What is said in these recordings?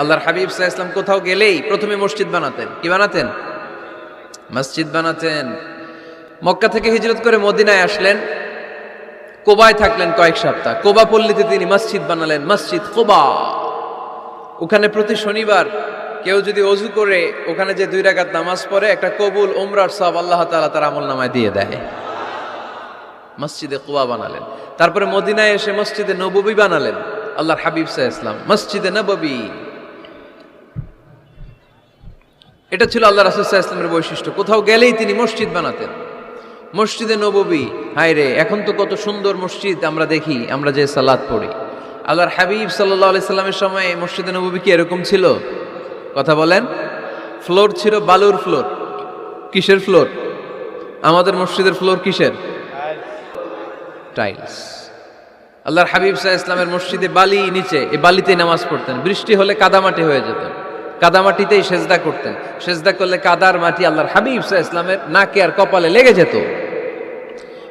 আল্লাহর হাবিব সাল্লাল্লাহু আলাইহি ওয়াসাল্লাম কোথাও গেলেই প্রথমে মসজিদ বানাতেন। কি বানাতেন? মসজিদ বানাতেন। মক্কা থেকে হিজরত করে মদিনায় আসলেন, কোবায় থাকলেন কয়েক সপ্তাহ। কোবা পল্লীতে তিনি মসজিদ বানালেন, মসজিদ কোবা। ওখানে প্রতি শনিবার কেউ যদি অজু করে ওখানে যে 2 রাকাত নামাজ পড়ে, একটা কবুল উমরার সওয়াব আল্লাহ তাআলা তার আমলনামায় দিয়ে দেয়। মসজিদে কোবা বানালেন। তারপরে মদিনায় এসে মসজিদে নববী বানালেন আল্লাহর হাবিব সাল্লাল্লাহু আলাইহি ওয়াসাল্লাম, মসজিদে নববী। এটা ছিল আল্লাহ রাসূল সাল্লাল্লাহু আলাইহি ওয়াসাল্লামের বৈশিষ্ট্য। কোথাও গেলেই তিনি মসজিদ বানাতেন। মসজিদে নববী, হায় রে, এখন তো কত সুন্দর মসজিদ আমরা দেখি, আমরা যে সালাত পড়ি। আল্লাহর হাবিব সাল্লাল্লাহু আলাইহি সাল্লামের সময় মসজিদে নববী কি এরকম ছিল? কথা বলেন। ফ্লোর ছিল বালুর ফ্লোর। কিসের ফ্লোর? আমাদের মসজিদের ফ্লোর কিসের? টাইলস। আল্লাহর হাবিব সাল্লাল্লাহু আলাইহি ওয়াসাল্লামের মসজিদে বালি নিচে, এই বালিতেই নামাজ পড়তেন। বৃষ্টি হলে কাদামাটি হয়ে যেত, কাদামাটিতেই সেজদা করতেন। সেজদা করলে কাদার মাটি আল্লাহর হাবিব সাল্লাল্লাহু আলাইহি ওয়াসাল্লামের নাকে আর কপালে লেগে যেত।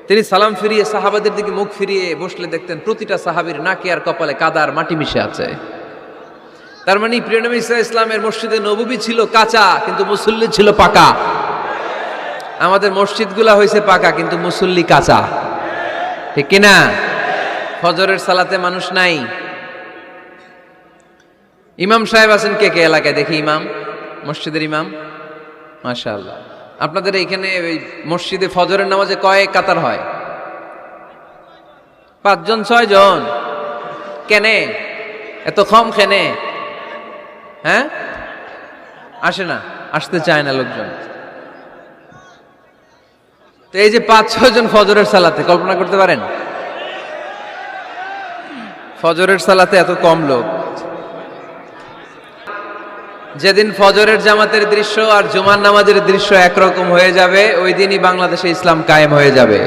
তিনি সালাম ফিরিয়ে সাহাবাদের দিকে মুখ ফিরিয়ে বসলে দেখতেন প্রতিটা সাহাবীর নাকে আর কপালে কাদার মাটি মিশে আছে। তার মানে প্রিয় নবী সাল্লাল্লাহু আলাইহি ওয়াসাল্লামের মসজিদে নববী ছিল কাঁচা, কিন্তু মুসল্লি ছিল পাকা। আমাদের মসজিদগুলা হয়েছে পাকা, কিন্তু মুসল্লি কাঁচা, ঠিক কিনা? ফজরের সালাতে মানুষ নাই। ইমাম সাহেব আছেন কে কে এলাকায়? দেখি ইমাম, মসজিদের ইমাম। মাশাআল্লাহ। আপনাদের এইখানে ওই মসজিদে ফজরের নামাজে কয় কাতার হয়? 5 জন 6 জন। কেনে এত কম? কেনে? হ্যাঁ, আসে না, আসতে চায় না লোকজন। তো এই যে 5-6 জন ফজরের সালাতে, কল্পনা করতে পারেন ফজরের সালাতে এত কম লোক। যেদিন ফজরের জামাতের দৃশ্য আর জুমার নামাজের দৃশ্য একরকম হয়ে যাবে, ওই দিনই বাংলাদেশে ইসলাম কায়েম হয়ে যাবে।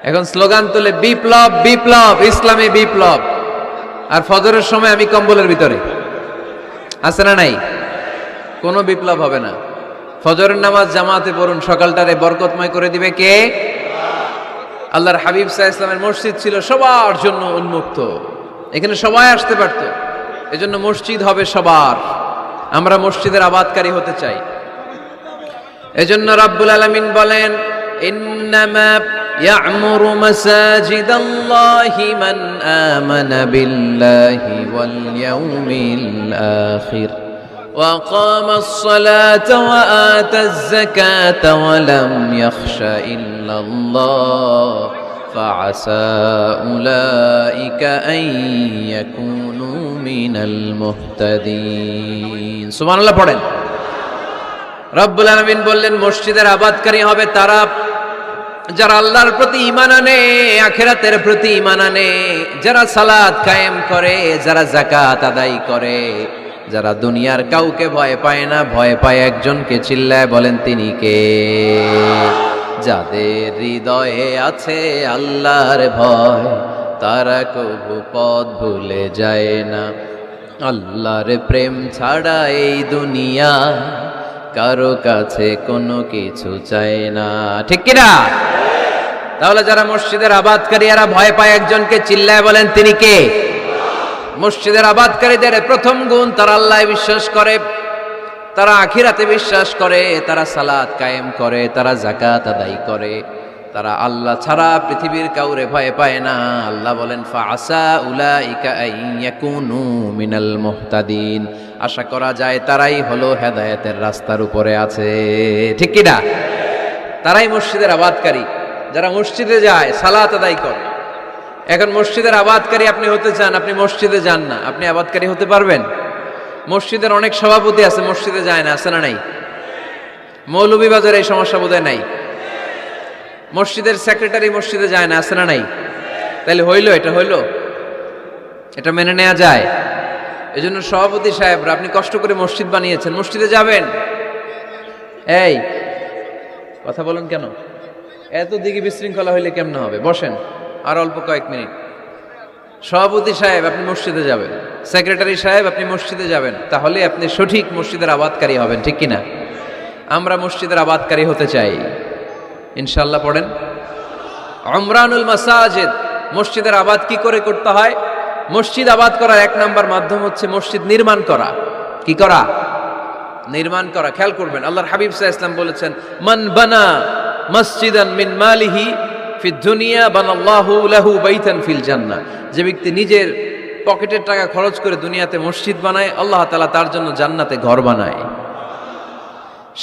এখন স্লোগান তুলে বিপ্লব বিপ্লব, ইসলামী বিপ্লব। আর ফজরের সময় আমি কম্বলের ভিতরে, আছে না নাই? কোনো বিপ্লব হবে না। ফজরের নামাজ জামাতে পড়ুন, সকালটারে বরকতময় করে দিবে কে? আল্লাহর হাবিব সাল্লাল্লাহু আলাইহি ওয়াসাল্লামের মসজিদ ছিল সবার জন্য উন্মুক্ত, এখানে সবাই আসতে পারত। এজন্য মসজিদ হবে সবার। আমরা মসজিদের আবাদকারী হতে চাই। এজন্য রাব্বুল আলামিন বলেন, ইন্নামা ইয়া'মুরু মাসাজিদাল্লাহি মান আমানা বিল্লাহি ওয়াল ইয়াউমিল আখির ওয়া আকামাস সালাতা ওয়া আতাজ যাকাতা ওয়া লাম ইয়াখশা ইল্লাল্লাহ ফাআসা উলাইকা আন ইয়াকুনু মিনাল মুহতাদিন। সুবহানাল্লাহ পড়েন। রব্বুল আলামিন বললেন, মসজিদের আবাদকারী হবে তারা যারা আল্লাহর প্রতি ঈমান আনে, আখিরাতের প্রতি ঈমান আনে, যারা সালাত কায়েম করে, যারা যাকাত আদায় করে, যারা দুনিয়ার কাউকে ভয় পায় না, ভয় পায় একজনকে। চিল্লায় বলেন তিনি কে? যাদের হৃদয়ে আছে আল্লাহর ভয়, তারা কবু পথ ভুলে যায় না। আল্লাহর প্রেম ছাড়া এই দুনিয়া কারো কাছে কোনো কিছু চায় না, ঠিক কিনা? তাহলে যারা মসজিদের আবাদকারী, এরা ভয় পায় একজনকে। চিল্লায় বলেন তিনি কে? মসজিদের আবাদকারীদের প্রথম গুণ, তারা আল্লাহ বিশ্বাস করে, তারা আখিরাতে বিশ্বাস করে, তারা সালাত কায়েম করে, তারা যাকাত আদায় করে, তারা আল্লাহ ছাড়া পৃথিবীর কাউরে ভয় পায় না। আল্লাহ বলেন, ফাআসা উলাইকা আন ইয়াকুনু মিনাল মুহতাদিন। আশা করা যায় তারাই হলো হেদায়েতের রাস্তার উপরে আছে, ঠিক কিনা? তারাই মসজিদের আবাদকারী, যারা মসজিদে যায়, সালাত আদায় করে। এখন মসজিদের আবাদকারী আপনি হতে চান, আপনি মসজিদে যান না, আপনি আবাদকারী হতে পারবেন? মসজিদের অনেক সভাপতি আছে, মসজিদে যায় না, আছে না নাই? মৌলভীবাজারে এই সমস্যা বোধহয় নাই। মসজিদের সেক্রেটারি মসজিদে যায় না, আছে না নাই? তাহলে হইলো, এটা হইলো, এটা মেনে নেওয়া যায়? এই জন্য সভাপতি সাহেবরা, আপনি কষ্ট করে মসজিদ বানিয়েছেন, মসজিদে যাবেন। এই কথা বলেন কেন? এত দিকে বিশৃঙ্খলা হইলে কেমন হবে? বসেন আর অল্প কয়েক মিনিট। সভাপতি সাহেব আপনি মসজিদে যাবেন, সেক্রেটারি সাহেব আপনি মসজিদে যাবেন, তাহলে আপনি সঠিক মসজিদের আবাদকারী হবেন, ঠিক কিনা? আমরা মসজিদের আবাদকারী হতে চাই ইনশাআল্লাহ। পড়েন উমরানুল মাসাজিদ। মসজিদের আবাদ কি করে করতে হয়? মসজিদ আবাদ করার এক নাম্বার মাধ্যম হচ্ছে মসজিদ নির্মাণ করা। কি করা? নির্মাণ করা। খেয়াল করবেন, আল্লাহর হাবিব সাল্লাল্লাহু আলাইহি ওয়াসাল্লাম বলেছেন, মান বানা মসজিদান মিন মালিহি ফিদ দুনিয়া বানাল্লাহু লাহু বাইতান ফিল জান্নাহ। যে ব্যক্তি নিজের পকেটের টাকা খরচ করে দুনিয়াতে মসজিদ বানায়, আল্লাহ তাআলা তার জন্য জান্নাতে ঘর বানায়।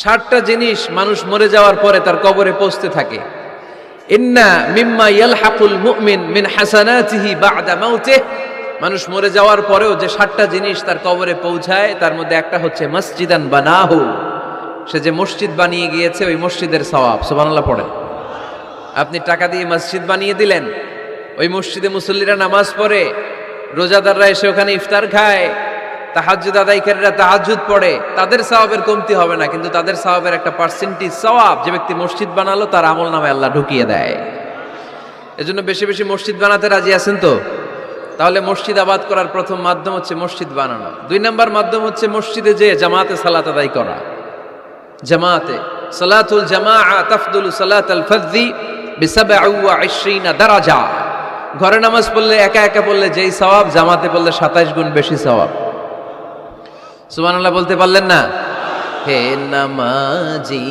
60টা জিনিস মানুষ মরে যাওয়ার পরে তার কবরে পৌঁছতে থাকে। ইন্না মিম্মা ইয়ালহাকুল মুমিন মিন হাসানাতিহি বা'দা মাউতিহি। মানুষ মরে যাওয়ার পরেও যে 60টা জিনিস তার কবরে পৌঁছায়, তার মধ্যে একটা হচ্ছে মসজিদান বানাহু। সে যে মসজিদ বানিয়ে গিয়েছে, ওই মসজিদের সওয়াব। সুবহানাল্লাহ পড়েন। আপনি টাকা দিয়ে মসজিদ বানিয়ে দিলেন, ওই মসজিদে মুসল্লিরা নামাজ পড়ে, রোজাদাররা এসে ওখানে ইফতার খায়, তাহাজ্জুদ আদায়কারীরা তাহাজ্জুদ পড়ে, তাদের সওয়াবের কমতি হবে না, কিন্তু তাদের সওয়াবের একটা পার্সেন্টেজ সওয়াব যে ব্যক্তি মসজিদ বানালো তার আমল নামে আল্লাহ ঢুকিয়ে দেয়। এজন্য বেশি বেশি মসজিদ বানাতে রাজি আছেন তো? তাহলে মসজিদ আবাদ করার প্রথম মাধ্যম হচ্ছে মসজিদ বানানো। 2 নাম্বার মাধ্যম হচ্ছে মসজিদে যে জামাতে সালাত আদায় করা। জামাতে সালাতুল জামাআ তাফদুলু সালাতাল ফারদি বি27 দারাজা। ঘরে নামাজ পড়লে, একা একা পড়লে যেই সওয়াব, জামাতে পড়লে 27 গুণ বেশি সওয়াব। সুবহানাল্লাহ বলতে পারলেন না? হে নামাজি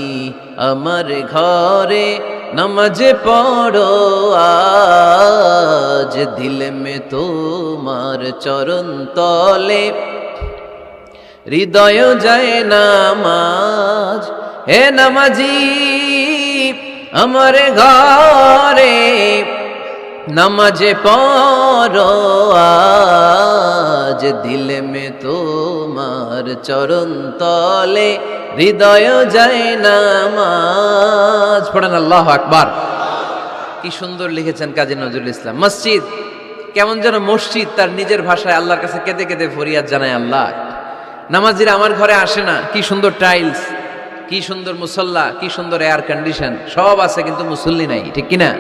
আমার ঘরে নামাজ পড়ো আজ, দিল মে তোমার চরণ তলে হৃদয় যায় নামাজ। হে নামাজি আমার ঘরে নামাজ পড়ো আজ, দিল মে তোমার চরণ তলে হৃদয় যায় নামাজ। পড়েন আল্লাহু আকবার। কি সুন্দর লিখেছেন কাজী নজরুল ইসলাম। মসজিদ কেমন যেন মসজিদ তার নিজের ভাষায় আল্লাহর কাছে কেঁদে কেঁদে ফরিয়াদ জানায়, আল্লাহ নামাজিরা আমার ঘরে আসে না, কি সুন্দর টাইলস, কি সুন্দর মুসল্লা, কি সুন্দর এয়ার কন্ডিশন, সব আছে কিন্তু মুসল্লি নাই, ঠিক কিনা?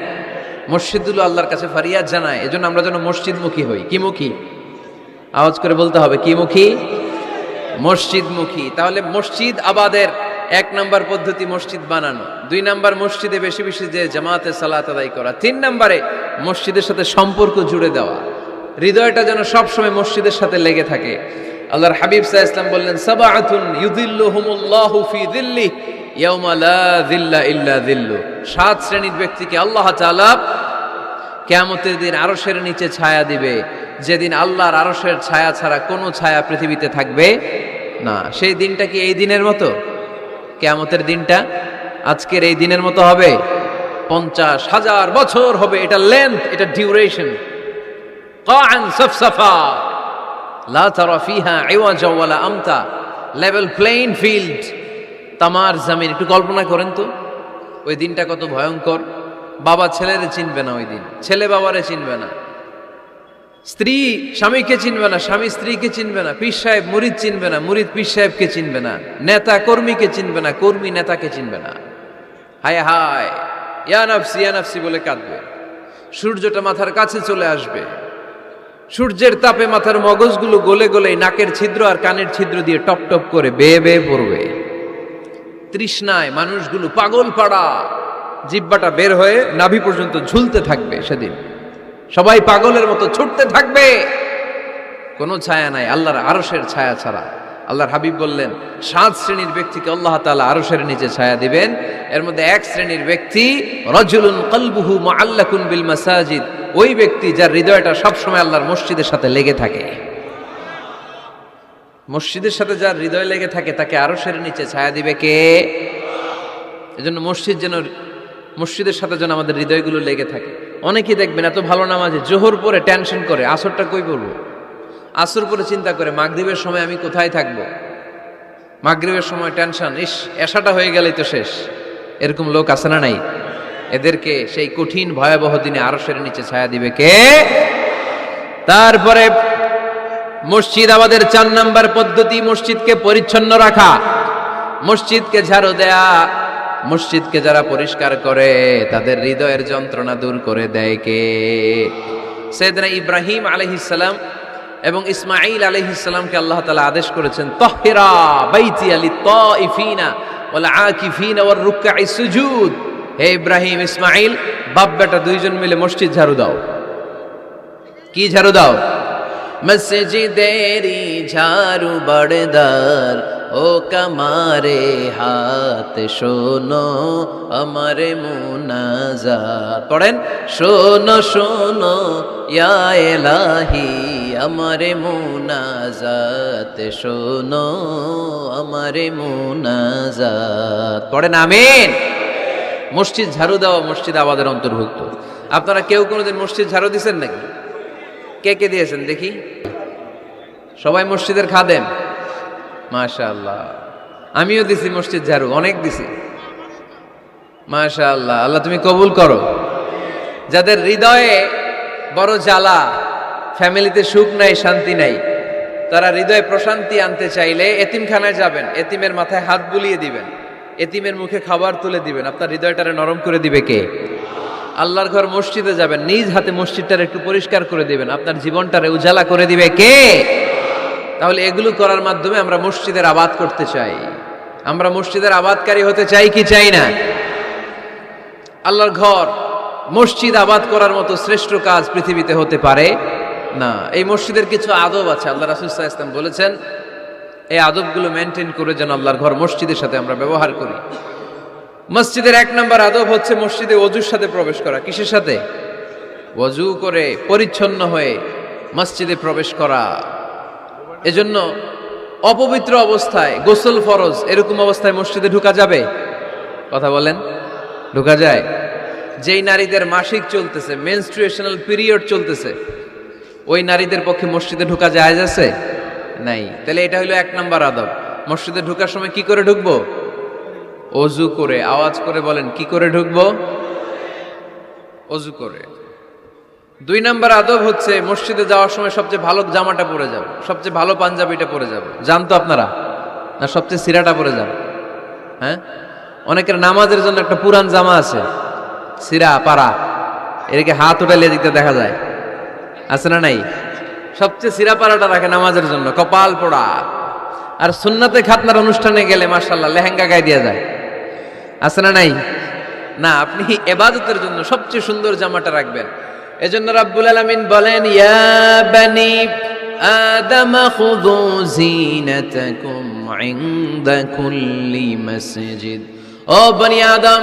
মসজিদগুলো আল্লাহর কাছে ফরিয়াদ জানায়। এজন্য আমরা যেন মসজিদমুখী হই। কি মুখী? আওয়াজ করে বলতে হবে, কি মুখী? মসজিদমুখী। তাহলে মসজিদ আবাদের 1 নাম্বার পদ্ধতি মসজিদ বানানো। 2 নাম্বার মসজিদে বেশি বেশি যে জামাতে সালাত আদায় করা। 3 নাম্বারে মসজিদের সাথে সম্পর্ক জুড়ে দেওয়া, হৃদয়টা যেন সবসময় মসজিদের সাথে লেগে থাকে। আল্লাহর হাবিব সাল্লাল্লাহু আলাইহি ওয়াসাল্লাম বললেন, সাবআতুন ইউযিল্লুহুমুল্লাহু ফি যিল্লিহি ইয়াওমা লা যিল্লা ইল্লা যিল্লু। 7 শ্রেণীর ব্যক্তিকে আল্লাহ তাআলা কিয়ামতের দিন আরশের নিচে ছায়া দিবে, যেদিন আল্লাহর আরশের ছায়া ছাড়া কোনো ছায়া পৃথিবীতে থাকবে না। সেই দিনটা কি এই দিনের মতো? কিয়ামতের দিনটা আজকের এই দিনের মতো হবে? 50,000 বছর হবে। এটা লেন্থ, এটা ডিউরেশন। কাআন সাফসাফা লা তারা ফিহা ইওয়াজা ওয়ালা আমতা। লেভেল প্লেইং ফিল্ড, তামার জমিন। একটু কল্পনা করেন তো ওই দিনটা কত ভয়ঙ্কর। বাবা ছেলেরে চিনবে না ওই দিন, ছেলে বাবারে চিনবে না, স্ত্রী স্বামীকে চিনবে না, স্বামী স্ত্রীকে চিনবে না, পীর সাহেব মুরিদ চিনবে না, মুরিদ পীর সাহেবকে চিনবে না, নেতা কর্মীকে চিনবে না, কর্মী নেতাকে চিনবে না। হায় হায়, ইয়া নাফসি ইয়া নাফসি বলে কাঁদবে। সূর্যটা মাথার কাছে চলে আসবে, সূর্যের তাপে মাথার মগজগুলো গলে গলে নাকের ছিদ্র আর কানের ছিদ্র দিয়ে টপ টপ করে বেয়ে বেয়ে পড়বে। তৃষ্ণায় মানুষগুলো পাগল পাড়া, জিহ্বাটা বের হয়ে নাভি পর্যন্ত ঝুলতে থাকবে। সেদিন সবাই পাগলের মতো ছুটতে থাকবে, কোনো ছায়া নাই আল্লাহর আরশের ছায়া ছাড়া। আল্লাহর হাবিব বললেন, 7 শ্রেণীর ব্যক্তিকে আল্লাহ তাআলা আরশের নিচে ছায়া দিবেন। এর মধ্যে 1 শ্রেণীর ব্যক্তি, রাজুলুন কলবুহু মুআল্লাকুন বিল মাসাজিদ। ওই ব্যক্তি যার হৃদয়টা সবসময় আল্লাহর মসজিদের সাথে লেগে থাকে। মসজিদের সাথে যার হৃদয় লেগে থাকে তাকে আরশের নিচে ছায়া দিবে কে? এজন্য মসজিদের সাথে যেন আমাদের হৃদয়গুলো লেগে থাকে। অনেকেই দেখবেন এত ভালো নামাজে, জোহর পরে টেনশন করে আসরটা কই পড়বো, আসর পরে চিন্তা করে মাগরিবের সময় আমি কোথায় থাকবো, মাগরিবের সময় টেনশন, ইস এশাটা হয়ে গেলেই তো শেষ। এরকম লোক আছে না নাই? এদেরকে সেই কঠিন ভয়াবহ দিনে আরশের নিচে ছায়া দিবে কে? তারপরে মসজিদ আমাদের 4 নাম্বার পদ্ধতি, মসজিদকে পরিচ্ছন্ন রাখা, মসজিদকে ঝাড়ু দেয়া। মসজিদকে যারা পরিষ্কার করে তাদের হৃদয়ের যন্ত্রণা দূর করে দেয় কে? সাইয়েদনা ইব্রাহিম আলাইহিস সালাম এবং ইসমাঈল আলাইহিস সালামকে আল্লাহ তাআলা আদেশ করেছেন, তাহহিরা বাইতিয়া লিত-তাইফিনা ওয়াল আকিফিনা ওয়ার রুকআই সুজুদ। হে ইব্রাহিম, ইসমাঈল, বাপ বেটা দুইজন মিলে মসজিদ ঝাড়ু দাও। কি ঝাড়ু দাও? মসজিদেরি ঝাড়ু বড়দার ও কামারে হাত শোনো আমারে মুনাজাত পড়েন শোনো শোনো ইয়া ইলাহি আমারে মুনাজাত শোনো আমারে মুনাজাত পড়েন আমিন। মসজিদ ঝাড়ু দেওয়া মসজিদ আবাদের অন্তর্ভুক্ত। আপনারা কেউ কোনোদিন মসজিদ ঝাড়ু দিয়েছেন নাকি? কে কে দিয়েছেন দেখি? সবাই মসজিদের খাদেম? মাশাআল্লাহ। আমিও দিছি মসজিদ ঝাড়ু, অনেক দিছি। মাশাআল্লাহ, আল্লাহ তুমি কবুল করো। যাদের হৃদয়ে বড় জ্বালা, ফ্যামিলিতে সুখ নাই, শান্তি নাই, তারা হৃদয়ে প্রশান্তি আনতে চাইলে এতিমখানায় যাবেন, এতিমের মাথায় হাত বুলিয়ে দিবেন, এতিমের মুখে খাবার তুলে দিবেন, আপনার হৃদয়টারে নরম করে দিবে কে? আল্লাহর ঘর মসজিদে যাবেন, নিজ হাতে মসজিদটারে একটু পরিষ্কার করে দিবেন, আপনার জীবনটারে উজালা করে দিবে কে? তাহলে এগুলো করার মাধ্যমে আমরা মসজিদের আবাদ করতে চাই। আমরা মসজিদের আবাদকারী হতে চাই কি চাই না? আল্লাহর ঘর মসজিদ আবাদ করার মতো শ্রেষ্ঠ কাজ পৃথিবীতে হতে পারে না। এই মসজিদের কিছু আদব আছে, আল্লাহ রাসূল সাল্লাল্লাহু আলাইহি ওয়াসাল্লাম বলেছেন এই আদবগুলো মেনটেন করে যেন আল্লাহর ঘর মসজিদের সাথে আমরা ব্যবহার করি। মসজিদের 1 নম্বর আদব হচ্ছে মসজিদে ওযুর সাথে প্রবেশ করা। কিসের সাথে? ওযু করে পরিচ্ছন্ন হয়ে মসজিদে প্রবেশ করা। এজন্য অপবিত্র অবস্থায় গোসল ফরজ, এরকম অবস্থায় মসজিদে ঢোকা যাবে? কথা বলেন, ঢোকা যায়? যেই নারীদের মাসিক চলতেছে, মেনস্ট্রুয়েশনাল পিরিয়ড চলতেছে, ওই নারীদের পক্ষে মসজিদে ঢোকা জায়েজ আছে? নাই। তাহলে এটা হলো 1 নম্বর আদব। মসজিদে ঢোকার সময় কি করে ঢুকবো? ওযু করে। আওয়াজ করে বলেন, কি করে ঢুকবো? ওযু করে। 2 নম্বর আদব হচ্ছে মসজিদে যাওয়ার সময় সবচেয়ে ভালো জামাটা পরে যাব, সবচেয়ে ভালো পাঞ্জাবিটা পরে যাব। জানতো আপনারা? না সবচেয়ে সিরাটা পরে যাব? হ্যাঁ, অনেকের নামাজের জন্য একটা পুরান জামা আছে, সিরা পাড়া, এদিকে হাত উঠালে দিতে দেখা যায়, আছে না নাই? সবচেয়ে সিরা পাড়াটা রাখে নামাজের জন্য, কপাল পোড়া। আর সুন্নাতে খাতনার অনুষ্ঠানে গেলে মাশাআল্লাহ লেহেঙ্গা গায়ে দেওয়া যায়, আছে না নাই? না, আপনি ইবাদতের জন্য সবচেয়ে সুন্দর জামাটা রাখবেন। এজন্য রাব্বুল আলামিন বলেন, ইয়া বানি আদম খুযু জিনাতাকুম ইনদা কুল্লি মসজিদ। ও বনি আদম,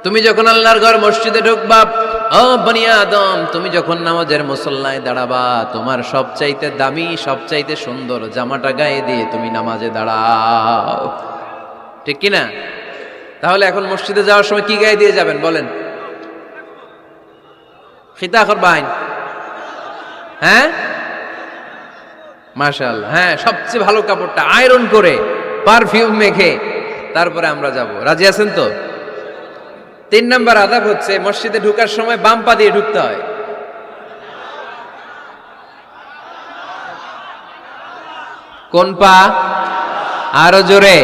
তুমি যখন আল্লাহর ঘর মসজিদে ঢুকবা, ও বনি আদম, তুমি যখন নামাজের মুসল্লায় দাঁড়াবা, তোমার সবচাইতে দামি, সবচাইতে সুন্দর জামাটা গায়ে দিয়ে তুমি নামাজে দাঁড়াও। ঠিক কি না? তাহলে এখন মসজিদে যাওয়ার সময় কি গায়ে দিয়ে যাবেন বলেন? খিতা করবাইন? হ্যাঁ, মাশাআল্লাহ। হ্যাঁ, সবচেয়ে ভালো কাপড়টা আয়রন করে পারফিউম মেখে তারপরে আমরা যাব। রাজি আছেন তো? 3 নম্বর আদব হচ্ছে মসজিদে ঢোকার সময় বাম পা দিয়ে ঢুকতে হয়। কোন পা? আরো জোরে।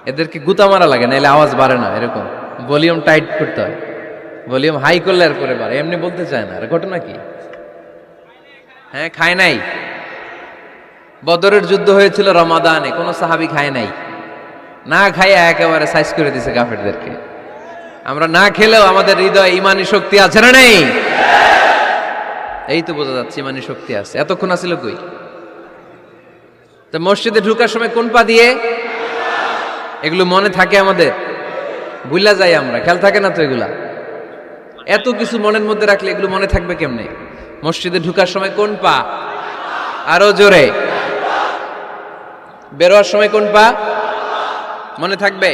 এদেরকে গুতা মারা লাগে, নাহলে আওয়াজ বাড়ে না। এরকম ভলিউম টাইট করতে হয়, ভলিউম হাই করলে আর করে বাড়ে, এমনি বলতে চায় না। আর ঘটনা কি? হ্যাঁ, খায় নাই। বদরের যুদ্ধ হয়েছিল রমাদানে, কোন সাহাবী খায় নাই, না খাইয়া একেবারে সাইজ করে দিছে কাফেরদেরকে। আমরা না খেলেও আমাদের হৃদয়ে ইমানি শক্তি আছে না নেই? এই তো বোঝা যাচ্ছে ইমানি শক্তি আছে। এতক্ষণ আছিল কই? তো মসজিদে ঢোকার সময় কোন পা দিয়ে? এগুলো মনে থাকে আমাদের? ভুলা যাই আমরা, খেয়াল থাকে না তো এগুলা। এত কিছু মনের মধ্যে রাখলে এগুলো মনে থাকবে কেমনে? মসজিদে ঢোকার সময় কোন পা? আরো জোরে। বেরোয়ার সময় কোন পা? মনে থাকবে?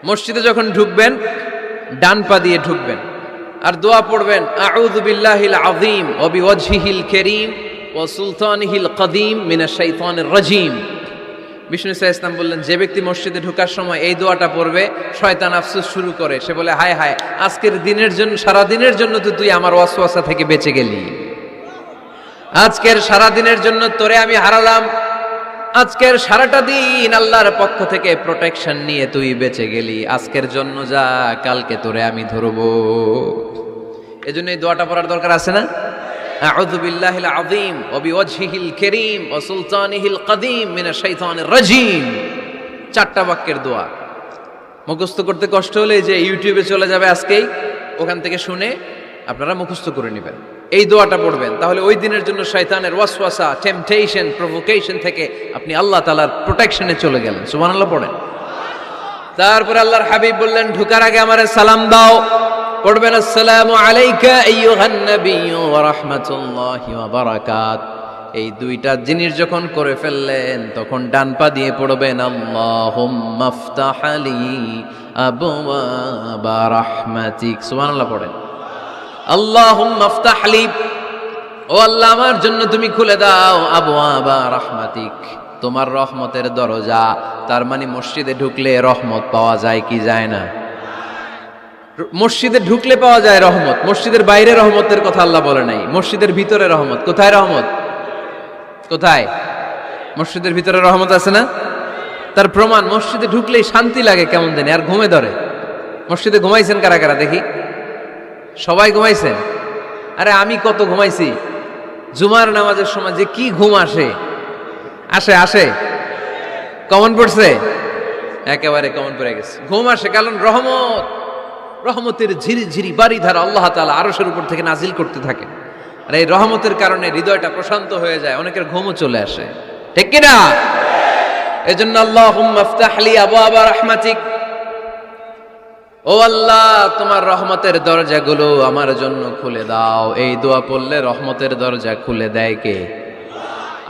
মসজিদে যখন ঢুকবেন ডান পা দিয়ে ঢুকবেন, আর দোয়া পড়বেন, আউযু বিল্লাহিল আযীম ওয়া বিওয়াজহিল কারীম ওয়া সুলতানিহিল কদীম মিনাশ শাইতানির রাজীম। বিষ্ণু সাল্লাল্লাহু আলাইহি ওয়াসাল্লাম বললেন, যে ব্যক্তি মসজিদে ঢোকার সময় এই দোয়াটা পড়বে, শয়তান আফসোস শুরু করে। সে বলে, হায় হায়, আজকের দিনের জন্য, সারা দিনের জন্য তো তুই আমার ওয়াসওয়াসা থেকে বেঁচে গেলি। আজকের সারা দিনের জন্য তোরে আমি হারালাম, আজকের সারাটা দিন আল্লাহর পক্ষ থেকে প্রোটেকশন নিয়ে তুই বেঁচে গেলি। আজকের জন্য যা, কালকে তোরে আমি ধরবো। এজন্য এই দোয়াটা পড়ার দরকার আছে না? আউযু বিল্লাহিল আযীম ওয়া বিওয়াজহিল কারীম ওয়া সুলতানিহিল কদীম মিনাশ শাইতানির রাজীম। 4টা বাক্যের দোয়া। মুখস্থ করতে কষ্ট হলে যে ইউটিউবে চলে যাবে আজকেই, ওখান থেকে শুনে আপনারা মুখস্থ করে নেবেন। এই দোয়াটা পড়বেন, তাহলে ওই দিনের জন্য শয়তানের ওয়াসওয়াসা, টেম্পটেশন, প্রভোকেশন থেকে আপনি আল্লাহ তাআলার প্রোটেকশনে চলে গেলেন। সুবহানাল্লাহ পড়েন। তারপরে আল্লাহর হাবিব বললেন, ঢুকার আগে আমারে সালাম দাও। পড়বেন, আসসালামু আলাইকা আইয়ুহান নাবিয়্যু ওয়া রাহমাতুল্লাহি ওয়া বারাকাত। এই দুইটা জিনিস যখন করে ফেললেন, তখন ডান পা দিয়ে পড়বেন, আল্লাহুম্মা আফতাহ লি আবওয়াবা রাহমাতিক। সুবহানাল্লাহ পড়েন। আল্লাহুম্মা আফতাহ লি, ও আল্লাহ আমার জন্য তুমি খুলে দাও আবওয়াবা রাহমাতিক, তোমার রহমতের দরজা। তার মানে মসজিদে ঢুকলে রহমত পাওয়া যায় কি যায় না? মসজিদে ঢুকলে পাওয়া যায় রহমত, মসজিদের বাইরে রহমতের কথা আল্লাহ বলে নাই। মসজিদের ভিতরে রহমত। কোথায় রহমত? কোথায়? মসজিদের ভিতরে রহমত আছে না? তার প্রমাণ, মসজিদে ঢুকলেই শান্তি লাগে কেমন জানি, আর ঘুমে ধরে। মসজিদে ঘুমাইছেন কারা কারা দেখি? সবাই ঘুমাইছেন? আরে আমি কত ঘুমাইছি। জুমার নামাজের সময় যে কি ঘুম আসে, আসে আসে কমন পড়ছে, একেবারে কমন পড়ে গেছে। ঘুম আসে কারণ রহমত, রহমতের ঝিরি ঝিরি বাড়ি ধারা আল্লাহ তাআলা আরশের উপর থেকে নাজিল করতে থাকে। আর এই রহমতের কারণে হৃদয়টা প্রশান্ত হয়ে যায়, অনেকের ঘুমও চলে আসে, ঠিক কিনা? এজন্য আল্লাহুম্মা আফতাহ লি আবওয়াবা রাহমাতিক, ও আল্লাহ তোমার রহমতের দরজাগুলো আমার জন্য খুলে দাও। এই দোয়া পড়লে রহমতের দরজা খুলে দেয় কে?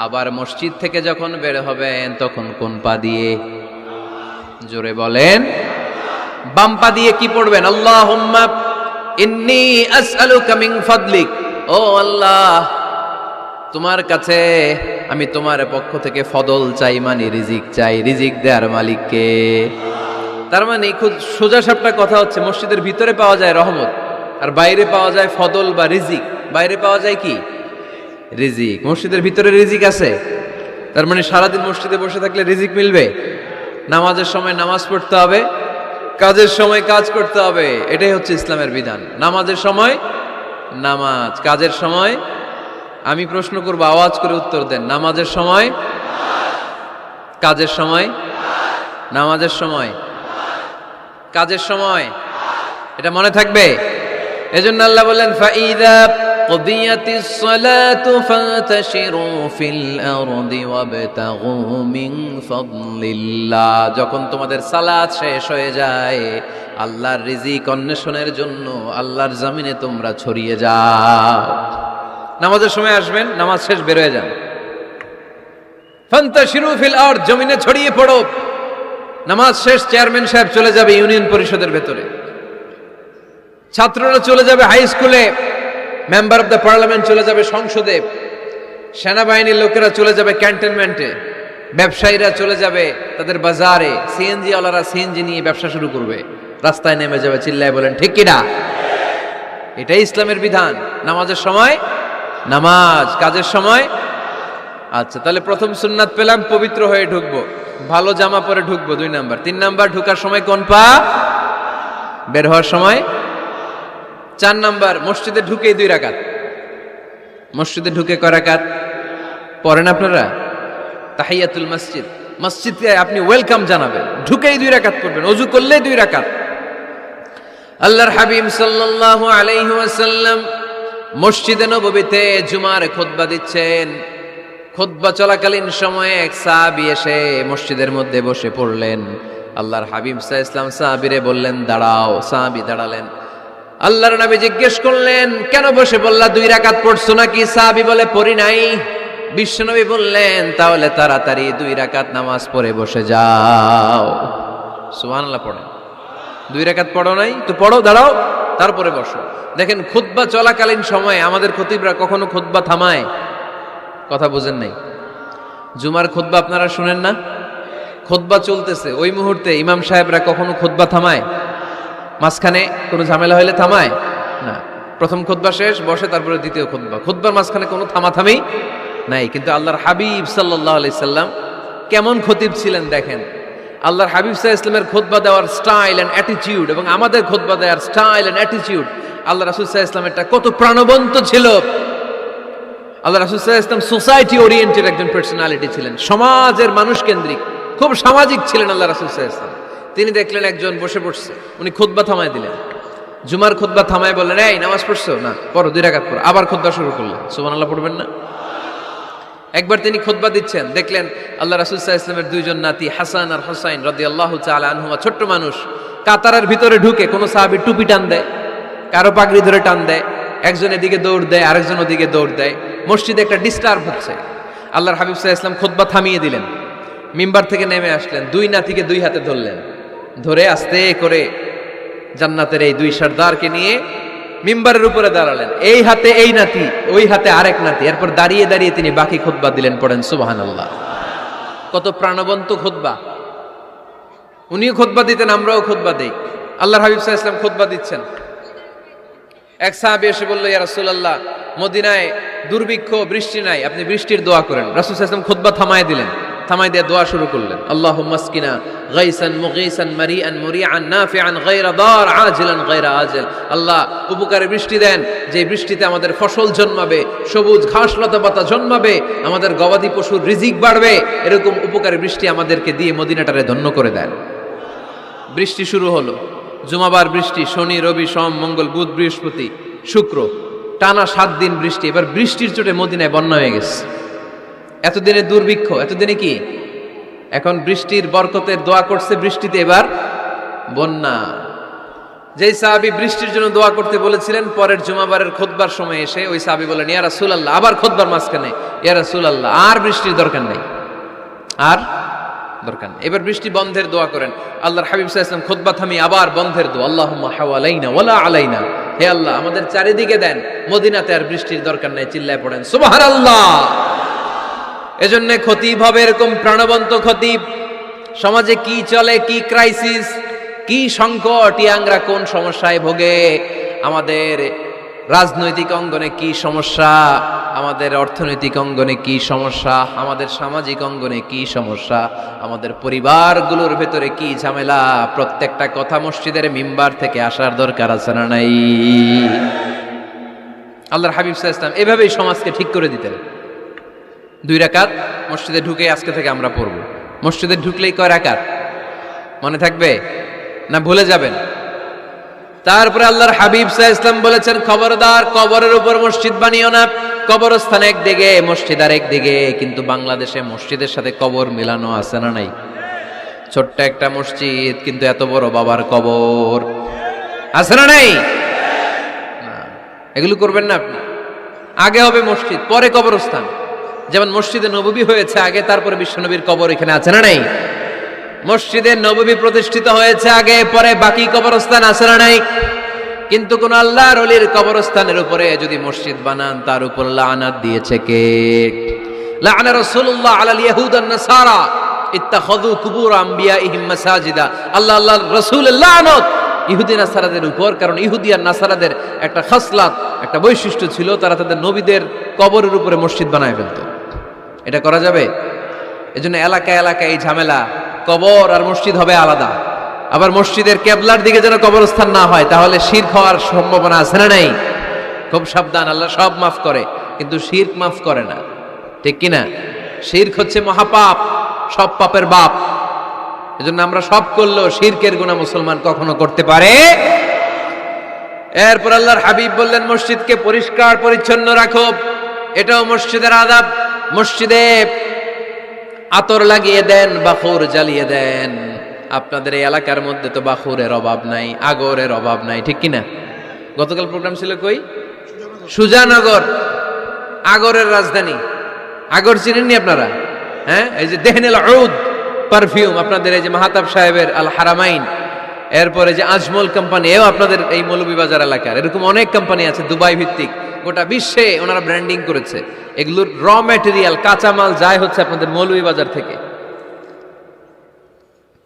আবার মসজিদ থেকে যখন বের হবেন তখন কোন পা দিয়ে? জোরে বলেন। বাম পা দিয়ে কি পড়বেন? আল্লাহুম্মা ইন্নী আসআলুকা মিন ফাদলিক, ও আল্লাহ তোমার কাছে আমি তোমার পক্ষ থেকে ফদল চাই, মানে রিজিক চাই। রিজিক দেওয়ার মালিক কে? তার মানে খুব সোজা সাপটা কথা হচ্ছে, মসজিদের ভিতরে পাওয়া যায় রহমত, আর বাইরে পাওয়া যায় ফদল বা রিজিক। বাইরে পাওয়া যায় কি? রিজিক। মসজিদের ভিতরে রিজিক আছে। তার মানে সারাদিন মসজিদে বসে থাকলে রিজিক মিলবে? নামাজের সময় নামাজ পড়তে হবে, কাজের সময় কাজ করতে হবে। এটাই হচ্ছে ইসলামের বিধান। নামাজের সময় নামাজ, কাজের সময়। আমি প্রশ্ন করব, আওয়াজ করে উত্তর দেন। নামাজের সময়, কাজের সময়, নামাজের সময়, কাজের সময়। এটা মনে থাকবে। এজন্য আল্লাহ বললেন, ফাইদা কুদিয়াতিস সালাতু ফান্তাশিরু ফিল আরদি ওয়াবতাগু মিন ফাদলিল্লাহ। যখন তোমাদের সালাত শেষ হয়ে যায়, আল্লাহর রিজিক অন্বেষণের জন্য আল্লাহর জমিনে তোমরা ছড়িয়ে যাও। নামাজের সময় আসবেন, নামাজ শেষ বের হয়ে যান। ফান্তাশিরু ফিল আরদ, জমিনে ছড়িয়ে পড়ো। নামাজ শেষ, চেয়ারম্যান সাহেব চলে যাবে ইউনিয়ন পরিষদের ভেতরে, ছাত্ররা চলে যাবে হাই স্কুলে, মেম্বার অফ দ্য পার্লামেন্ট চলে যাবে সংসদে, সেনাবাহিনীর লোকেরা চলে যাবে ক্যান্টনমেন্টে, ব্যবসায়ীরা চলে যাবে তাদের বাজারে, সিএনজি ওয়ালারা সিএনজি নিয়ে ব্যবসা শুরু করবে, রাস্তায় নেমে যাবে, চিল্লায় বলেন ঠিক কিনা? এটাই ইসলামের বিধান। নামাজের সময় নামাজ, কাজের সময়। আচ্ছা, তাহলে প্রথম সুন্নাত পেলাম, পবিত্র হয়ে ঢুকবো, ভালো জামা পরে ঢুকবো 2 নাম্বার। 3 নাম্বার, ঢুকার সময় কোন পা? বের হওয়ার সময় 4 নাম্বার, মসজিদে ঢুকেই 2 রাকাত। মসজিদে ঢুকে কয় রাকাত পড়েন আপনারা? তাহিয়াতুল মসজিদ, মসজিদে আপনি ওয়েলকাম জানাবেন, ঢুকেই 2 রাকাত পড়বেন, ওযু করলে 2 রাকাত। আল্লাহর হাবিব সাল্লাল্লাহু আলাইহি ওয়াসাল্লাম মসজিদে নববীতে জুমার খুতবা দিচ্ছেন। খুতবা চলাকালীন সময়ে এক সাহাবী এসে মসজিদের মধ্যে বসে পড়লেন। আল্লাহর হাবিব সাল্লাল্লাহু আলাইহি ওয়াসাল্লাম সাহাবীরে বললেন, দাঁড়াও। সাহাবী দাঁড়ালেন। আল্লাহর নবী জিজ্ঞেস করলেন, কেন বসে বললা? 2 রাকাত পড়ছো নাকি? সাহাবী বলে, পড়ি নাই। বিশ্বনবী বললেন, তাহলে তাড়াতাড়ি 2 রাকাত নামাজ পড়ে বসে যাও। সুবহানাল্লাহ পড়েন। 2 রাকাত পড়ো নাই তো পড়ো, দাঁড়াও, তারপরে বসো। দেখেন, খুতবা চলাকালীন সময়ে আমাদের খতিবরা কখনো খুতবা থামায়? কথা বুঝেন নাই? জুমার খুতবা আপনারা শুনেন না? খুতবা চলতেছে, ওই মুহূর্তে ইমাম সাহেবরা কখনো খুতবা থামায়? মাঝখানে কোনো ঝামেলা হইলে থামায় না। প্রথম খুতবা শেষ, বসে, তারপরে দ্বিতীয় খুতবা। খুতবার মাঝখানে কোনো থামাথামি নাই। কিন্তু আল্লাহর হাবিব সাল্লাল্লাহু আলাইহি সাল্লাম কেমন খতিব ছিলেন দেখেন। আল্লাহর হাবিব সাল্লাল্লাহু আলাইহি সাল্লামের খুতবা দেওয়ার স্টাইল এন্ড অ্যাটিটিউড এবং আমাদের খুতবা দেওয়ার স্টাইল এন্ড অ্যাটিটিউড, আল্লাহ রাসূল সাল্লাল্লাহু আলাইহি সাল্লামেরটা কত প্রাণবন্ত ছিল। আল্লাহ রাসূল সাল্লাল্লাহু আলাইহি সাল্লাম সোসাইটি ওরিয়েন্টেড একজন পার্সোনালিটি ছিলেন, সমাজের মানুষ কেন্দ্রিক, খুব সামাজিক ছিলেন আল্লাহ রাসূল সাল্লাল্লাহু আলাইহি সাল্লাম। তিনি দেখলেন একজন বসে পড়ছে, উনি খুতবা থামায় দিলেন। জুমার খুতবা থামায় বললেন, এই নামাজ পড়ছো না, পড়ো 2 রাকাত পড়ো। আবার খুতবা শুরু করলেন। সুবহানাল্লাহ পড়বেন না? একবার তিনি খুতবা দিচ্ছেন, দেখলেন আল্লাহ রাসূল সাল্লাল্লাহু আলাইহি ওয়াসাল্লামের 2 জন নাতি হাসান আর হুসাইন রাদিয়াল্লাহু তাআলা আনহুমা, ছোট্ট মানুষ, কাতারের ভিতরে ঢুকে কোন সাহাবী টুপি টান দেয়, কারো পাগড়ি ধরে টান দেয়, একজন এদিকে দৌড় দেয়, আরেকজন ওদিকে দৌড় দেয়। মসজিদে একটা ডিস্টার্ব হচ্ছে। আল্লাহর হাবিব সাল্লাল্লাহু আলাইহি ওয়াসাল্লাম খুতবা থামিয়ে দিলেন, মিম্বার থেকে নেমে আসলেন, 2 নাতিকে 2 হাতে ধরলেন, ধরে আস্তে করে জান্নাতের এই 2 সর্দারকে নিয়ে মিম্বারের উপরে দাঁড়ালেন। এই হাতে এই নাতি, ওই হাতে আরেক নাতি। এরপর দাঁড়িয়ে দাঁড়িয়ে তিনি বাকি খুতবা দিলেন। পড়েন সুবহানাল্লাহ। কত প্রাণবন্ত খুতবা। উনিও খুতবা দিতেন, আমরাও খুতবা দেই। আল্লাহর হাবিব সাল্লাল্লাহু আলাইহি ওয়াসাল্লাম খুতবা দিচ্ছেন, এক সাহাবী এসে বলল, ইয়া রাসূলুল্লাহ, মদিনায় দুর্ভিক্ষ, বৃষ্টি নাই, আপনি বৃষ্টির দোয়া করেন। রাসূল সাল্লাল্লাহু আলাইহি ওয়াসাল্লাম খুতবা থামায় দিলেন, থামাই দিয়ে দোয়া শুরু করলেন, আল্লাহুম্মা আসকিনা গাইসান মুগীসান মারিআন মুরিআন নাফিআন গায়রা দার আজিলান গায়রা আজিল। আল্লাহ, উপকারে বৃষ্টি দেন, যে বৃষ্টিতে আমাদের ফসল জন্মাবে, সবুজ ঘাস লতা পাতা জন্মাবে, আমাদের গবাদি পশুর রিজিক বাড়বে, এরকম উপকারে বৃষ্টি আমাদেরকে দিয়ে মদিনাটারে ধন্য করে দেন। বৃষ্টি শুরু হলো, জুমাবার বৃষ্টি, শনি রবি সোম মঙ্গল বুধ বৃহস্পতি শুক্র, টানা 7 দিন বৃষ্টি। এবার বৃষ্টির চোটে মদিনায় বন্যা হয়ে গেছে। এতদিনে দুর্ভিক্ষ, এতদিনে কি, এখন বৃষ্টির বরকতের দোয়া করছে, বৃষ্টিতে এবার বন্যা। যেই সাহাবী বৃষ্টির জন্য দোয়া করতে বলেছিলেন, পরের জুমাবারের খুতবার সময় এসে ওই সাহাবী বলেন, ইয়া রাসূলুল্লাহ, আবার খুতবার মাঝখানে, ইয়া রাসূলুল্লাহ, আর বৃষ্টির দরকার নেই, আর দরকার নেই, এবার বৃষ্টি বন্ধের দোয়া করেন। আল্লাহর হাবিব সাল্লাল্লাহু আলাইহি ওয়াসাল্লাম খুতবা থামিয়ে আবার বন্ধের দোয়া, আল্লাহুম্মা হাওয়ালাইনা ওয়ালা আলাইনা, হে আল্লাহ আমাদের চারিদিকে দেন, মদিনাতে আর বৃষ্টির দরকার নেই। চিল্লায় পড়েন সুবহানাল্লাহ। এজন্য খতিব হবে এরকম প্রাণবন্ত খতিব। সমাজে কি চলে, কি ক্রাইসিস, কি সংকট, ইয়াংরা কোন সমস্যায় ভোগে, আমাদের রাজনৈতিক অঙ্গনে কি সমস্যা, আমাদের অর্থনৈতিক অঙ্গনে কি সমস্যা, আমাদের সামাজিক অঙ্গনে কি সমস্যা, আমাদের পরিবারগুলোর ভেতরে কি ঝামেলা, প্রত্যেকটা কথা মসজিদের মিম্বার থেকে আসার দরকার আছে না নাই? আল্লাহর হাবিব সাল্লাল্লাহু আলাইহি ওয়াসাল্লাম এভাবেই সমাজকে ঠিক করে দিতেন। 2 রাকাত মসজিদে ঢুকে আজকে থেকে আমরা পড়ব। মসজিদে ঢুকলেই কয় রাকাত মনে থাকবে না ভুলে যাবেন? তারপরে আল্লাহর হাবিব সাল্লাল্লাহু আলাইহি ওয়াসাল্লাম বলেছেন, খবরদার কবরের উপর মসজিদ বানিও না। কবরস্থান একদিকে, মসজিদ আর একদিকে। কিন্তু বাংলাদেশে মসজিদের সাথে কবর মিলানো আছে না নাই? ছোট্ট একটা মসজিদ, কিন্তু এত বড় বাবার কবর আছে না নাই? এগুলো করবেন না আপনি। আগে হবে মসজিদ, পরে কবরস্থান। যেমন মসজিদে নববী হয়েছে আগে, তারপরে বিশ্বনবীর কবর এখানে আছে না নাই? মসজিদে নববী প্রতিষ্ঠিত হয়েছে আগে, পরে বাকি কবরস্থান আছে না নাই? কিন্তু কোন আল্লাহর ওলির কবরস্থানের উপরে যদি মসজিদ বানান, তার উপর লানাত দিয়েছে কে? লাআনা রাসূলুল্লাহ আলাল ইয়াহুদ ওয়ান নাসারা ইত্তাখাযু কুবুর আমবিয়াইহিম মাসাজিদা। আল্লাহর রাসূলের লানত ইহুদি নাসারাদের উপর, কারণ ইহুদি আর নাসারাদের একটা খাসলাত, একটা বৈশিষ্ট্য ছিল, তারা তাদের নবীদের কবরের উপরে মসজিদ বানায় ফেলতো। এটা করা যাবে? এজন্য এলাকায় এলাকায় এই ঝামেলা, কবর আর মসজিদ হবে আলাদা। আবার মসজিদের কেবলার দিকে যেন কবরস্থান না হয়, তাহলে শিরক হওয়ার সম্ভাবনা আছে না নাই? খুব সাবধান। আল্লাহ সব মাফ করে, কিন্তু শিরক মাফ করে না, ঠিক কিনা? শিরক হচ্ছে মহাপাপ, সব পাপের বাপ। এজন্য আমরা সব করলেও শিরকের গুনাহ মুসলমান কখনো করতে পারে। এরপর আল্লাহর হাবিব বললেন, মসজিদকে পরিষ্কার পরিচ্ছন্ন রাখো, এটাও মসজিদের আদাব। মসজিদে আতর লাগিয়ে দেন, বাখুর জ্বালিয়ে দেন। আপনাদের এই এলাকার মধ্যে তো বাখুরের অভাব নাই, আগরের অভাব নাই, ঠিক কিনা? গতকাল প্রোগ্রাম ছিল কই? সুজানগর, আগরের রাজধানী। আগর চিনেননি আপনারা? হ্যাঁ, এই যে দেহনেল উদ পারফিউম, আপনাদের এই যে মাহাতাব সাহেবের আল হারামাইন, এরপরে যে আজমল কোম্পানি, এও আপনাদের এই মৌলভীবাজার এলাকার। এরকম অনেক কোম্পানি আছে দুবাই ভিত্তিক, গোটা বিশ্বে ওনারা ব্র্যান্ডিং করেছে। এগুলোর র ম্যাটেরিয়াল, কাঁচামাল যায় হচ্ছে আপনাদের মৌলভীবাজার থেকে।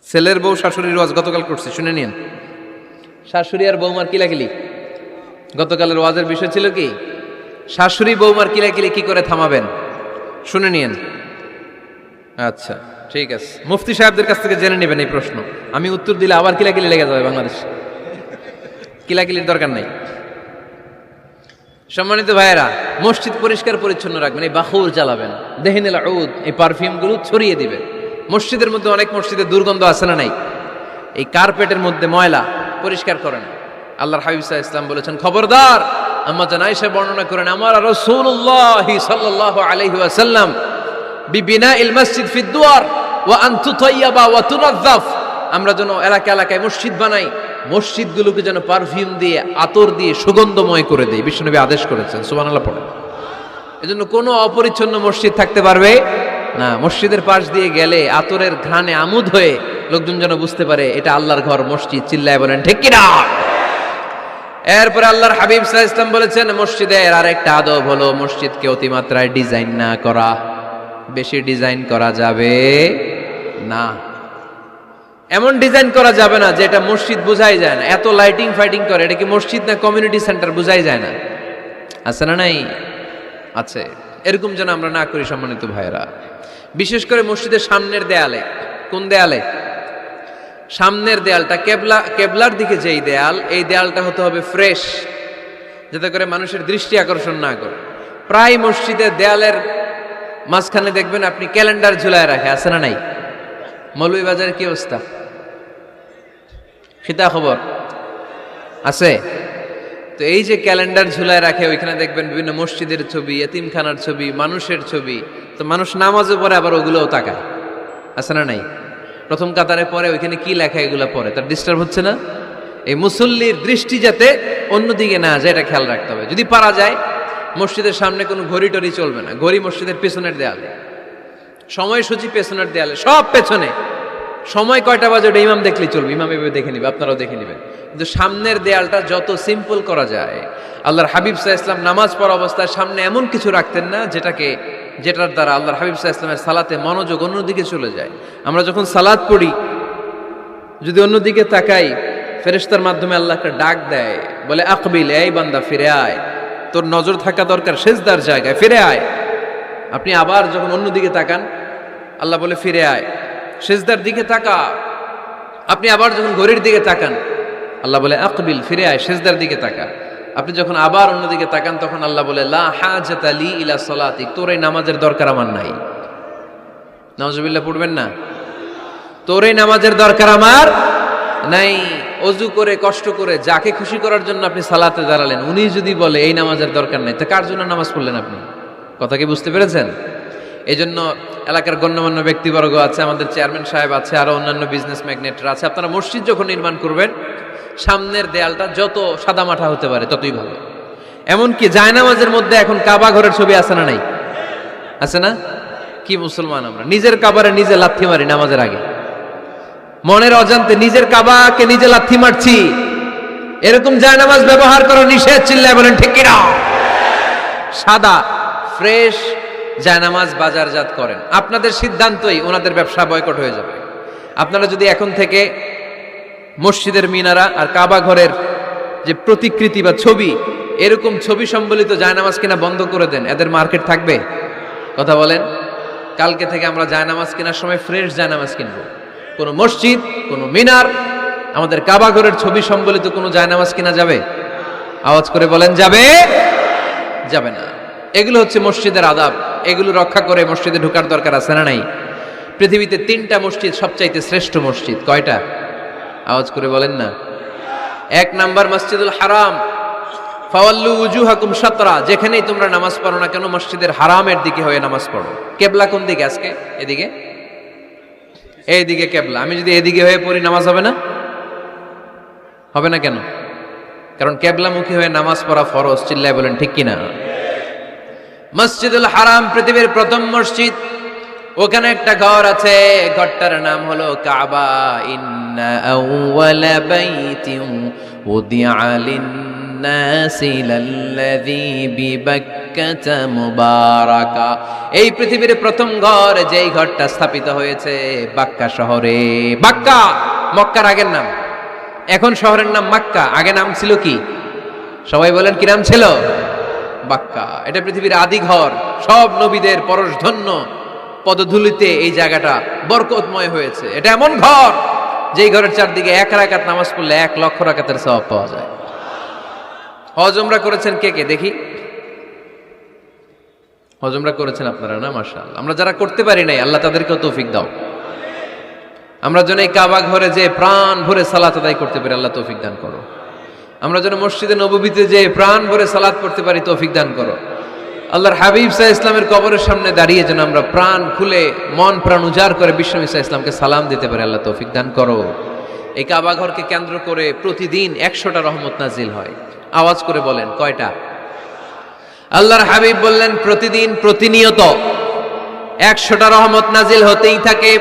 ছেলের বউ শাশুড়ির ওয়াজ গতকাল করছে, শুনে নিন। শাশুড়ি আর বৌমার কিলাকিলি, গতকালের ওয়াজের বিষয় ছিল কি? শাশুড়ি বৌমার কিলাকিলি কি করে থামাবেন, শুনে নিন। আচ্ছা ঠিক আছে, মুফতি সাহেবদের কাছ থেকে জেনে নেবেন এই প্রশ্ন। আমি উত্তর দিলে আবার কিলাকিলি লেগে যাবে বাংলাদেশ। কিলাকিলির দরকার নাই। সম্মানিত ভাইয়েরা, মসজিদ পরিষ্কার পরিচ্ছন্ন রাখবেন, এই বাখুর জ্বালাবেন, দেহিনেল উদ, এই পারফিউমগুলো ছড়িয়ে দিবেন। মসজিদের মধ্যে অনেক মসজিদে দুর্গন্ধ আছে না নাই? এই কার্পেটের মধ্যে ময়লা, পরিষ্কার করেন। আল্লাহর হাবিব সাল্লাল্লাহু আলাইহি ওয়াসাল্লাম বলেছেন, খবরদার, আম্মা জান আয়েশা বর্ণনা করেন, আমার রাসূলুল্লাহ সাল্লাল্লাহু আলাইহি ওয়াসাল্লাম বিবিনাইল মসজিদ ফিদ দুয়ার ওয়া আন তুতাইয়াবা ওয়া তুনাযাফ, আমরা যেন এলাকায় মসজিদ বানাই, মসজিদগুলোকে যেন পারফিউম দিয়ে, আতর দিয়ে সুগন্ধময় করে দেই। বিশ্বনবী আদেশ করেছেন, সুবহানাল্লাহ পড়েন। এজন্য কোনো অপরিচ্ছন্ন মসজিদ থাকতে পারবে না। মসজিদের পাশ দিয়ে গেলে আতরের ঘ্রাণে আমোদ হয়ে লোকজন যেন বুঝতে পারে এটা আল্লাহর ঘর, মসজিদ। চিল্লায় বলেন ঠিক কিনা? এরপরে আল্লাহর হাবিব সাল্লাল্লাহু আলাইহি ওয়াসাল্লাম বলেছেন, মসজিদের আরেকটা আদব হলো মসজিদকে অতিমাত্রায় ডিজাইন না করা। বেশি ডিজাইন করা যাবে না। এমন ডিজাইন করা যাবে না যে এটা মসজিদ বোঝাই যায় না। এত লাইটিং ফাইটিং করে, এটা কি মসজিদ না কমিউনিটি সেন্টার বোঝাই যায় না। আছে না নাই? আছে। এরকম যেন আমরা না করি সম্মানিত ভাইরা। বিশেষ করে মসজিদের সামনের দেয়ালে। কোন দেয়ালে? সামনের দেয়ালটা, কেবলার দিকে যেই দেয়াল, এই দেয়ালটা হতে হবে ফ্রেশ, যাতে করে মানুষের দৃষ্টি আকর্ষণ না করে। প্রায় মসজিদের দেয়ালের মাঝখানে দেখবেন আপনি ক্যালেন্ডার ঝুলায় রাখে, আছে না নাই? মৌলভীবাজারের কি অবস্থা? খিতা খবর আছে? তো এই যে ক্যালেন্ডার ঝুলায় রাখে, ওইখানে দেখবেন বিভিন্ন মসজিদের ছবি, এতিমখানার ছবি, মানুষের ছবি। তো মানুষ নামাজে পড়ে আবার ওগুলোও তাকায়, আছে না নাই? প্রথম কাতারে পরে ওইখানে কি লেখা এগুলো পরে, তার ডিস্টার্ব হচ্ছে না? এই মুসল্লির দৃষ্টি যাতে অন্যদিকে না যায়, এটা খেয়াল রাখতে হবে। যদি পারা যায় মসজিদের সামনে কোনো ঘড়ি টড়ি চলবে না। ঘড়ি মসজিদের পেছনের দেয়ালে, সময়সূচি পেছনের দেয়ালে, সব পেছনে। সময় কয়টা বাজে ওটা ইমাম দেখলেই চলবে, ইমাম এভাবে দেখে নিবে, আপনারাও দেখে নেবেন। কিন্তু সামনের দেয়ালটা যত সিম্পল করা যায়। আল্লাহর হাবিব সাল্লাল্লাহু আলাইহি ওয়াসাল্লাম নামাজ পড়া অবস্থায় সামনে এমন কিছু রাখতেন না যেটার দ্বারা আল্লাহর হাবিব সাল্লাল্লাহু আলাইহি ওয়াসাল্লামের সালাতে মনোযোগ অন্যদিকে চলে যায়। আমরা যখন সালাত পড়ি, যদি অন্যদিকে তাকাই, ফেরেশতার মাধ্যমে আল্লাহ একটা ডাক দেয়, বলে আকবিল, এই বান্দা ফিরে আয়, তোর নজর থাকা দরকার সিজদার জায়গায়, ফিরে আয়। আপনি আবার যখন অন্যদিকে তাকান, আল্লাহ বলে ফিরে আয়, সিজদার দিকে তাকা। আপনি আবার যখন ঘড়ির দিকে তাকান, আল্লাহ বলে আকবিল, ফিরে আয়, সিজদার দিকে তাকা। আপনি যখন আবার অন্যদিকে তাকান, তখন আল্লাহ বলে লা হাজাতা লি ইলা সালাতিক, তোর এই নামাজের দরকার আমার নাই। নাউজুবিল্লাহ পড়বেন না? তোর এই নামাজের দরকার আমার নাই। অজু করে কষ্ট করে যাকে খুশি করার জন্য আপনি সালাতে দাঁড়ালেন, উনি যদি বলে এই নামাজের দরকার নাই, তা কার জন্য নামাজ পড়লেন আপনি? কথা কি বুঝতে পেরেছেন? এই জন্য এলাকার গণ্যমান্য ব্যক্তিবর্গ আছে, আমাদের চেয়ারম্যান সাহেব আছে, আরো অন্যান্য বিজনেস ম্যাগনেটরা আছে। আপনারা মসজিদ যখন নির্মাণ করবেন, সামনের দেয়ালটা যত সাদামাটা হতে পারে ততই ভালো। এমনকি জায়নামাজের মধ্যে এখন কাবা ঘরের ছবি আছে না নাই? আছে না? কি মুসলমান আমরা! নিজের কাবারে নিজে লাথি মারি নামাজের আগে, মনের অজান্তে নিজের কাবাকে নিজে লাথি মারছি। এরকম জায়নামাজ ব্যবহার করা নিষেধ। চিল্লায় বলেন ঠিক কিনা? সাদা ফ্রেশ জায়নামাজ বাজারজাত করেন। আপনাদের সিদ্ধান্তই ওনাদের ব্যবসা বয়কট হয়ে যাবে। আপনারা যদি এখন থেকে মসজিদের মিনারা আর কাবা ঘরের যে প্রতিকৃতি বা ছবি, এরকম ছবি সম্বলিত জায়নামাজ কিনা বন্ধ করে দেন, এদের মার্কেট থাকবে? কথা বলেন। কালকে থেকে আমরা জায়নামাজ কেনার সময় ফ্রেশ জায়নামাজ কিনবো। কোনো মসজিদ, কোনো মিনার, আমাদের কাবা ঘরের ছবি সম্বলিত কোনো জায়নামাজ কিনা যাবে? আওয়াজ করে বলেন, যাবে? যাবে না। এগুলো হচ্ছে মসজিদের আদাব। এগুলো রক্ষা করে মসজিদে ঢোকার দরকার আছে না নাই? পৃথিবীতে 3টা মসজিদ সবচাইতে শ্রেষ্ঠ মসজিদ। কয়টা? আওয়াজ করে বলেন না। 1 নাম্বার মসজিদুল হারাম, ফাওয়াল্লু উজুহাকুম শাতরা, যেখানেই তোমরা নামাজ পড়ো না কেন মসজিদের হারামের দিকে হয়ে নামাজ পড়ো। কেবলা কোন দিকে আজকে? এদিকে, এইদিকে কেবলা। আমি যদি এদিকে হয়ে পড়ি, নামাজ হবে না? হবে না কেন? কারণ কেবলামুখী হয়ে নামাজ পড়া ফরজ। চিল্লায় বলেন ঠিক কিনা? মসজিদুল হারাম পৃথিবীর প্রথম মসজিদ। ওখানে একটা ঘর আছে, ঘরটার নাম হলো কাবা। ইন্না আউওয়ালা বাইতিন উদিআ লিন-নাসি লাল্লাযী বিবাক্কাতা মুবারাকা। এই পৃথিবীর প্রথম ঘর, যেই ঘরটা স্থাপিত হয়েছে বাক্কা শহরে। বাক্কা মক্কার আগের নাম, এখন শহরের নাম মক্কা। আগে নাম ছিল কি? সবাই বলেন, কি নাম ছিল? বাক্কা। এটা পৃথিবীর আদি ঘর। সব নবীদের পরশধন্য পদধূলিতে এই জায়গাটা বরকতময় হয়েছে। এটা এমন ঘর যেই ঘরের চারদিকে 1 রাকাত নামাজ পড়লে 1 লক্ষ রাকাতের সওয়াব পাওয়া যায়। হজ উমরা করেছেন কে কে দেখি? হজ উমরা করেছেন আপনারা না? মাশাআল্লাহ। আমরা যারা করতে পারি নাই, আল্লাহ তাদেরকেও তৌফিক দাও। আমরা যেন এই কাবা ঘরে যে প্রাণ ভরে সালাত আদায় করতে পারি, আল্লাহ তৌফিক দান করো। আমরা যেন মসজিদে নববীতে যে প্রাণ ভরে সালাত পড়তে পারি তৌফিক দান করো। আল্লাহর হাবিব সাল্লাল্লাহু আলাইহি ইসলামের কবরের সামনে দাঁড়িয়ে যেন আমরা প্রাণ খুলে মন প্রাণ উজাড় করে বিশ্বনবী সাল্লাল্লাহু আলাইহি ইসলামকে সালাম দিতে পারি। আল্লাহ তৌফিক দান করো। এই কাবা ঘরকে কেন্দ্র করে প্রতিদিন 100টা রহমত নাজিল হয়। আওয়াজ করে বলেন কয়টা? আল্লাহর হাবিব বললেন প্রতিদিন প্রতিনিয়ত 100টা রহমত নাজিল হতেই থাকে।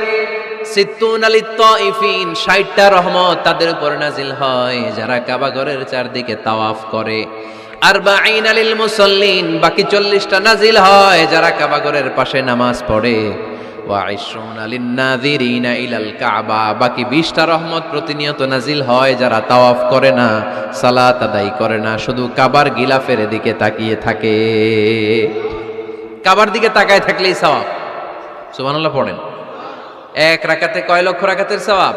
সিত্তুন আলিত তাইফিন, 60টা রহমত তাদের উপর নাজিল হয় যারা কাবা ঘরের চারদিকে তাওয়াফ করে। আরবাঈন আলিল মুসাল্লিন, বাকি 40টা নাজিল হয় যারা কাবা ঘরের পাশে নামাজ পড়ে। ওয়া 20 আলিন নাযিরিনা ইলাল কাবা, বাকি 20টা রহমত প্রতিনিয়ত নাজিল হয় যারা তাওয়াফ করে না, সালাত আদায় করে না, শুধু কাবার গিলাফের দিকে তাকিয়ে থাকে। কাবার দিকে তাকায় থাকলেই সওয়াব। সুবহানাল্লাহ পড়েন। এক রাকাতে কয় লক্ষ রাকাতের সওয়াব।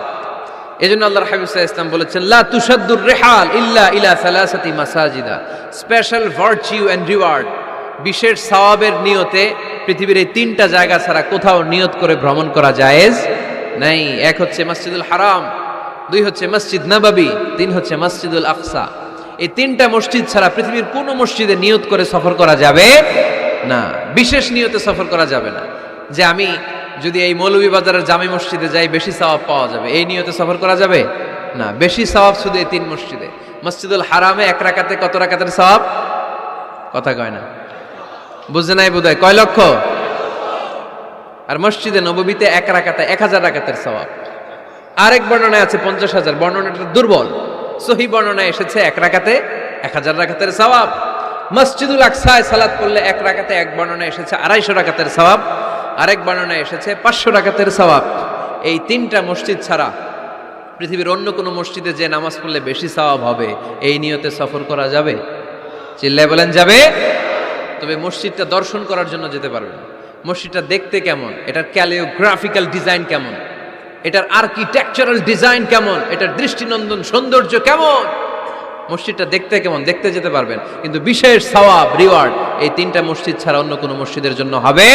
এজন্য আল্লাহর হাবিব সাল্লাল্লাহু আলাইহি ওয়াসাল্লাম বলেছেন লা তুশাদ্দুর রিহাল ইল্লা ইলা সালাসাতি মাসাজিদা, স্পেশাল ভার্চু এন্ড রিওয়ার্ড, বিশেষ সওয়াবের নিয়তে পৃথিবীর এই 3টা জায়গা ছাড়া কোথাও নিয়ত করে ভ্রমণ করা জায়েজ নাই। এক হচ্ছে মসজিদুল হারাম, 2 হচ্ছে মসজিদ নববী, 3 হচ্ছে মসজিদুল আকসা। এই 3টা মসজিদ ছাড়া পৃথিবীর কোনো মসজিদে নিয়ত করে সফর করা যাবে না, বিশেষ নিয়তে সফর করা যাবে না। যে আমি যদি এই মৌলভীবাজারের জামে মসজিদে যাই বেশি সওয়াব পাওয়া যাবে, এই নিয়তে সফর করা যাবে না। বেশি সওয়াব শুধু এই 3 মসজিদে। মসজিদুল হারামে 1 রাকাতে কত রাকাতের সওয়াব? কথা কয় না, বুঝে নাই বোধহয়, কয় লক্ষ। আর মসজিদে নববীতে 1 রাকাতে 1000 রাকাতের সওয়াব। আরেক বর্ণনায় আছে 50,000, বর্ণনাটা দুর্বল। সহিহ বর্ণনায় এসেছে 1 রাকাতে 1000 রাকাতের সওয়াব। মসজিদুল আকসায় সালাত পড়লে 1 রাকাতে, এক বর্ণনায় এসেছে 250 রাকাতের সওয়াব, আরেক বর্ণনায় এসেছে 500 রাকাতের সওয়াব। এই 3টা মসজিদ ছাড়া পৃথিবীর অন্য কোনো মসজিদে যে নামাজ পড়লে বেশি সওয়াব হবে এই নিয়তে সফর করা যাবে? চিল্লায় বলেন যাবে। তবে মসজিদটা দর্শন করার জন্য যেতে পারবেন। মসজিদটা দেখতে কেমন, এটার ক্যালিওগ্রাফিক্যাল ডিজাইন কেমন, এটার আর্কিটেকচারাল ডিজাইন কেমন, এটার দৃষ্টিনন্দন সৌন্দর্য কেমন, মসজিদটা দেখতে কেমন, দেখতে যেতে পারবেন। কিন্তু বিশেষ সওয়াব রিওয়ার্ড এই 3টা মসজিদ ছাড়া অন্য কোনো মসজিদের জন্য হবে